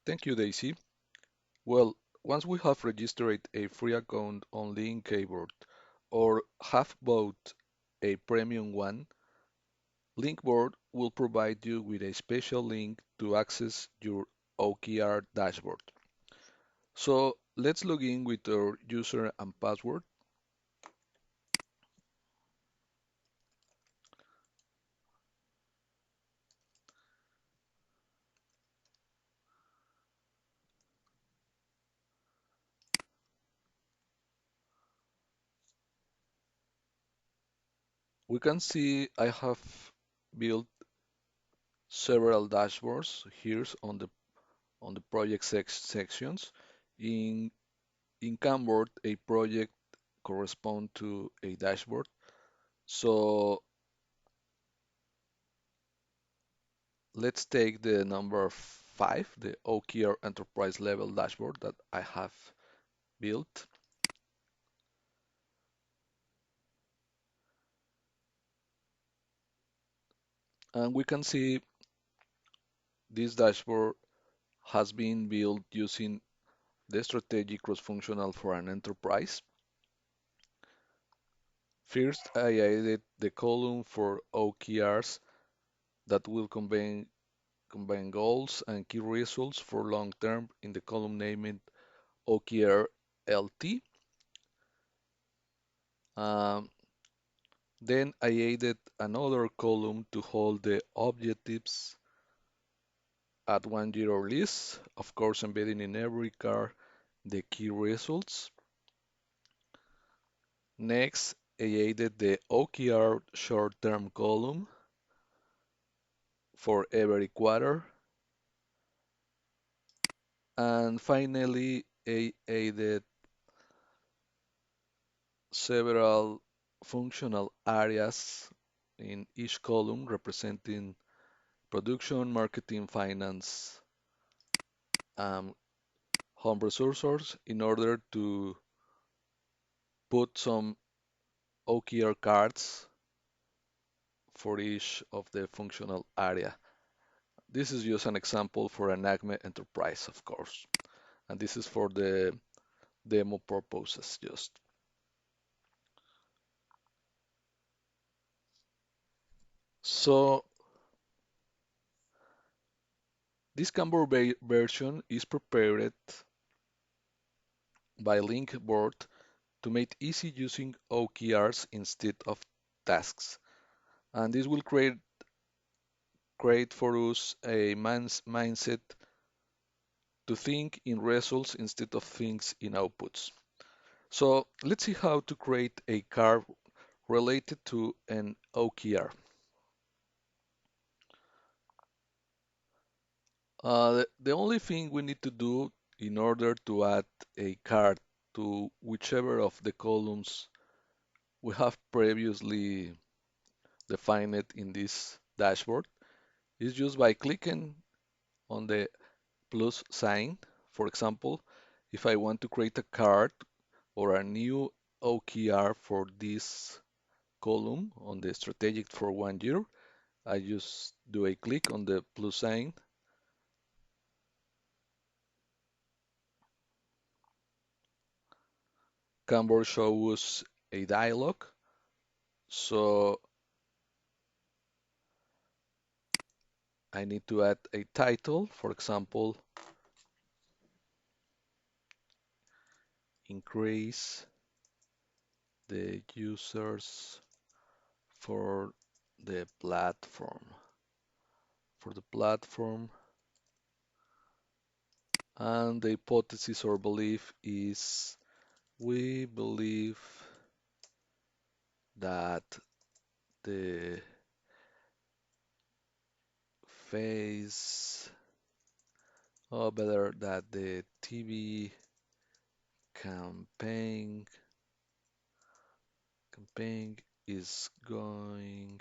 Thank you, Daisy. Well, once we have registered a free account on Kanboard or have bought a premium one, Linkboard will provide you with a special link to access your OKR dashboard. So let's log in with our user and password. We can see I have built several dashboards here on the project sections. In in Kanboard, a project correspond to a dashboard. So let's take the number 5, the OKR enterprise level dashboard that I have built. And we can see this dashboard has been built using the strategic cross-functional for an enterprise. First, I added the column for OKRs that will combine goals and key results for long term in the column named OKR LT. Um, then I added another column to hold the objectives at 1 year or less, of course embedding in every car the key results. Next, I added the OKR short-term column for every quarter. And finally, I added several functional areas in each column representing production, marketing, finance, and home resources in order to put some OKR cards for each of the functional area. This is just an example for an Acme enterprise, of course, and this is for the demo purposes just. So this Kanban version is prepared by Linkboard to make easy using OKRs instead of tasks. And this will create for us a mindset to think in results instead of things in outputs. So let's see how to create a card related to an OKR. The only thing we need to do in order to add a card to whichever of the columns we have previously defined it in this dashboard is just by clicking on the plus sign. For example, if I want to create a card or a new OKR for this column on the strategic for 1 year, I just do a click on the plus sign. Kanboard shows a dialog. So I need to add a title, for example, increase the users for the platform. For the platform, and the hypothesis or belief is we believe that the phase, or better, that the TV campaign campaign is going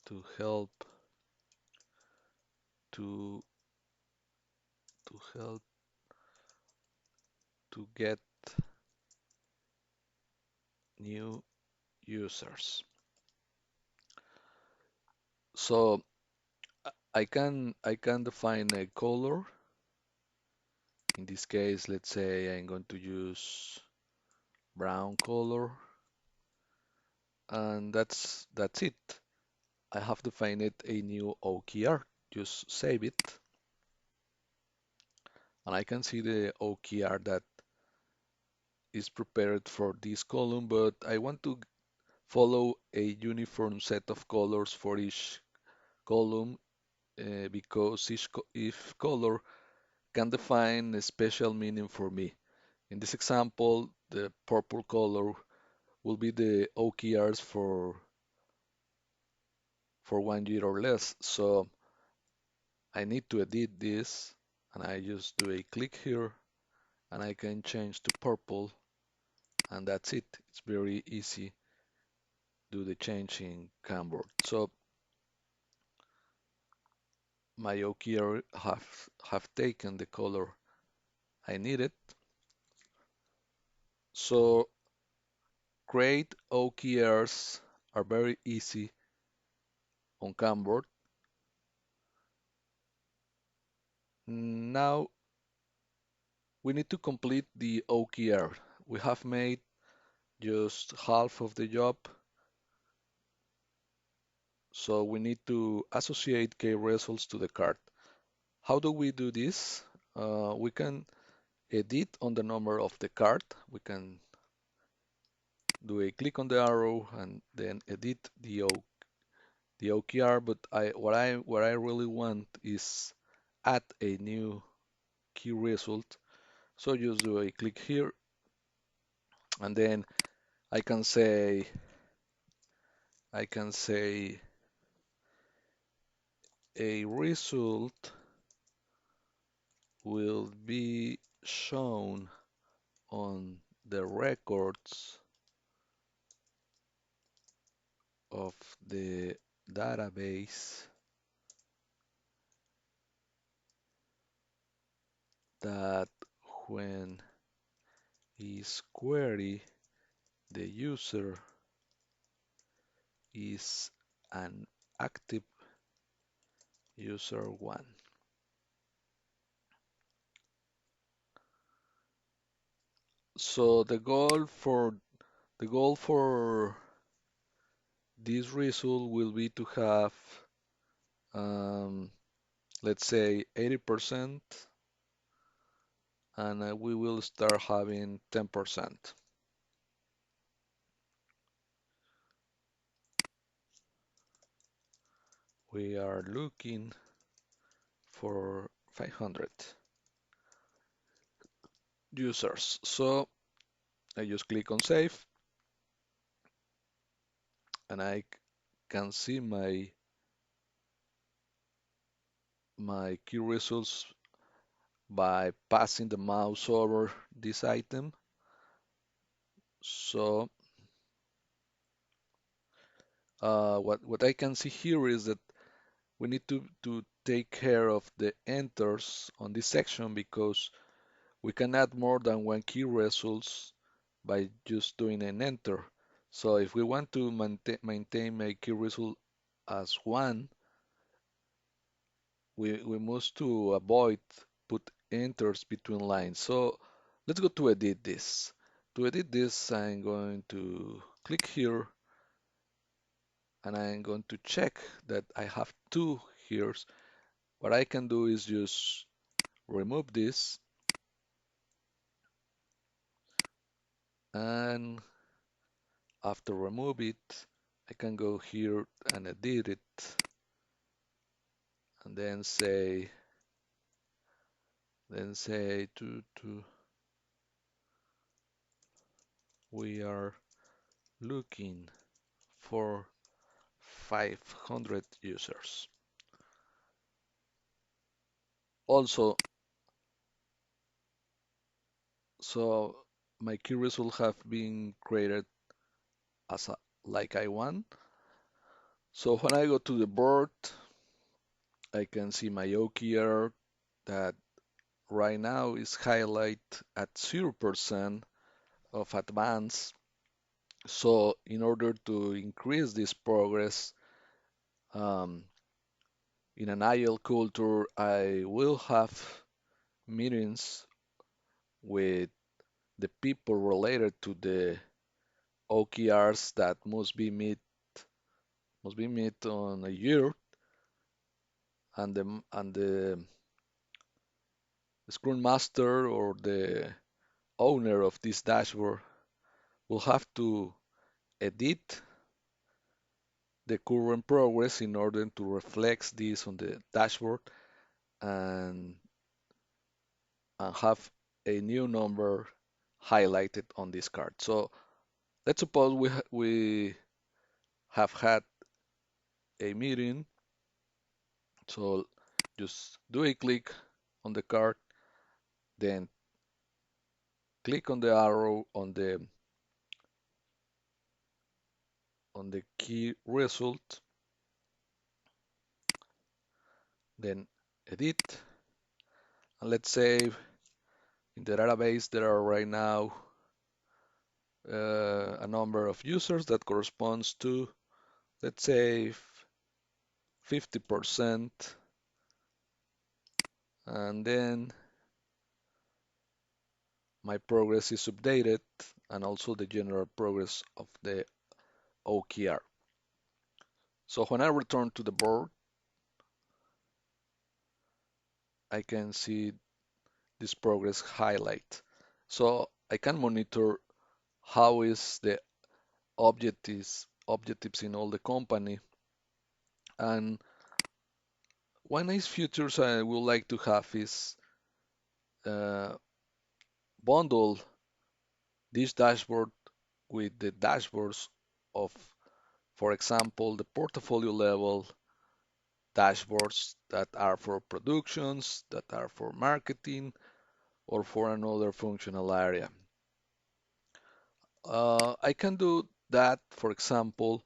to help to help to get new users. So I can define a color. In this case, let's say I'm going to use brown color, and that's it. I have defined a new OKR. Just save it, and I can see the OKR that is prepared for this column, but I want to follow a uniform set of colors for each column because each color can define a special meaning for me. In this example, the purple color will be the OKRs for 1 year or less. So I need to edit this, and I just do a click here, and I can change to purple, and that's it. It's very easy do the change in Kanboard. So my OKR have taken the color I needed. So create OKRs are very easy on Kanboard. Now we need to complete the OKR. We have made just half of the job, so we need to associate key results to the card. How do we do this? We can edit on the number of the card. We can do a click on the arrow and then edit the OKR. But what I really want is add a new key result. So just do a click here, and then I can say I can say a result will be shown on the records of the database that when is query the user is an active user one. So the goal for this result will be to have um, let's say 80%, and we will start having 10%. We are looking for 500 users. So I just click on save, and I can see my key results by passing the mouse over this item. So what I can see here is that we need to take care of the enters on this section because we can add more than one key results by just doing an enter. So if we want to maintain a key result as one, we must to avoid put enters between lines. So let's go to edit this. To edit this, I'm going to click here, and I'm going to check that I have two here. What I can do is just remove this, and after remove it, I can go here and edit it, and then say to we are looking for 500 users. Also, so my key results have been created as like I want. So when I go to the board, I can see my OKR that right now is highlight at 0% of advance. So in order to increase this progress, um, In an agile culture, I will have meetings with the people related to the OKRs that must be met on a year, and the Scrum Master or the owner of this dashboard will have to edit the current progress in order to reflect this on the dashboard and and have a new number highlighted on this card. So let's suppose we have had a meeting. So just do a click on the card, then click on the arrow on the key result, then edit. And let's say in the database there are right now a number of users that corresponds to, let's say, 50%, and then my progress is updated and also the general progress of the OKR. So when I return to the board, I can see this progress highlight. So I can monitor how is the objectives in all the company, and one nice features I would like to have is uh, bundle this dashboard with the dashboards of, for example, the portfolio level dashboards that are for productions, that are for marketing, or for another functional area. I can do that, for example,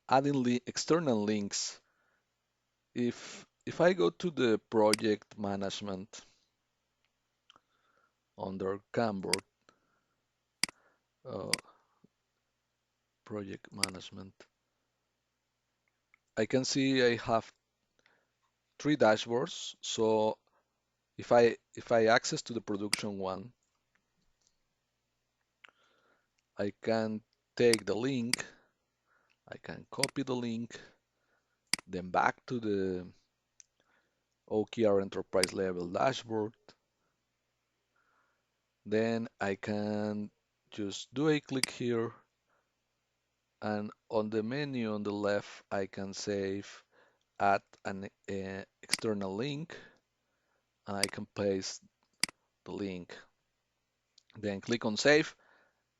adding external links. If I go to the project management under Kanboard, uh, project management, I can see I have three dashboards. So if I access to the production one, I can take the link, I can copy the link, then back to the OKR enterprise level dashboard. Then I can just do a click here, and on the menu on the left, I can save, add an external link, and I can paste the link. Then click on save.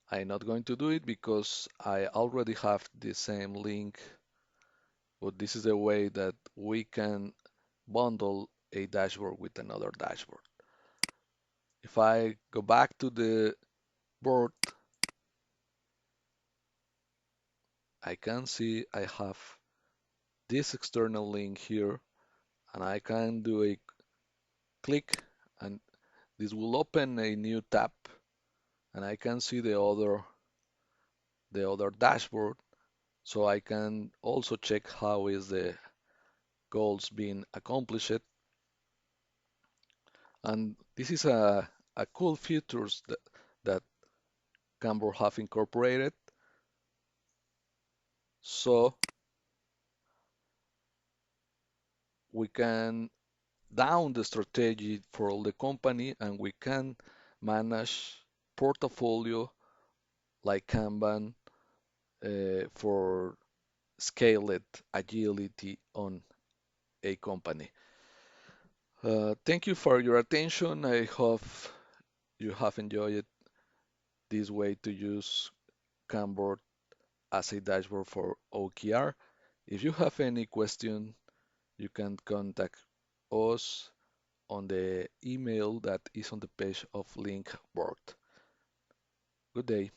I'm not going to do it because I already have the same link, but this is a way that we can bundle a dashboard with another dashboard. If I go back to the board, I can see I have this external link here, and I can do a click, and this will open a new tab, and I can see the other dashboard, so I can also check how is the goals being accomplished. And this is a cool features that Kanboard have incorporated. So we can down the strategy for all the company, and we can manage portfolio like Kanban for scaled agility on a company. Thank you for your attention. I hope you have enjoyed this way to use Kanban as a dashboard for OKR. If you have any question, you can contact us on the email that is on the page of Linkboard. Good day.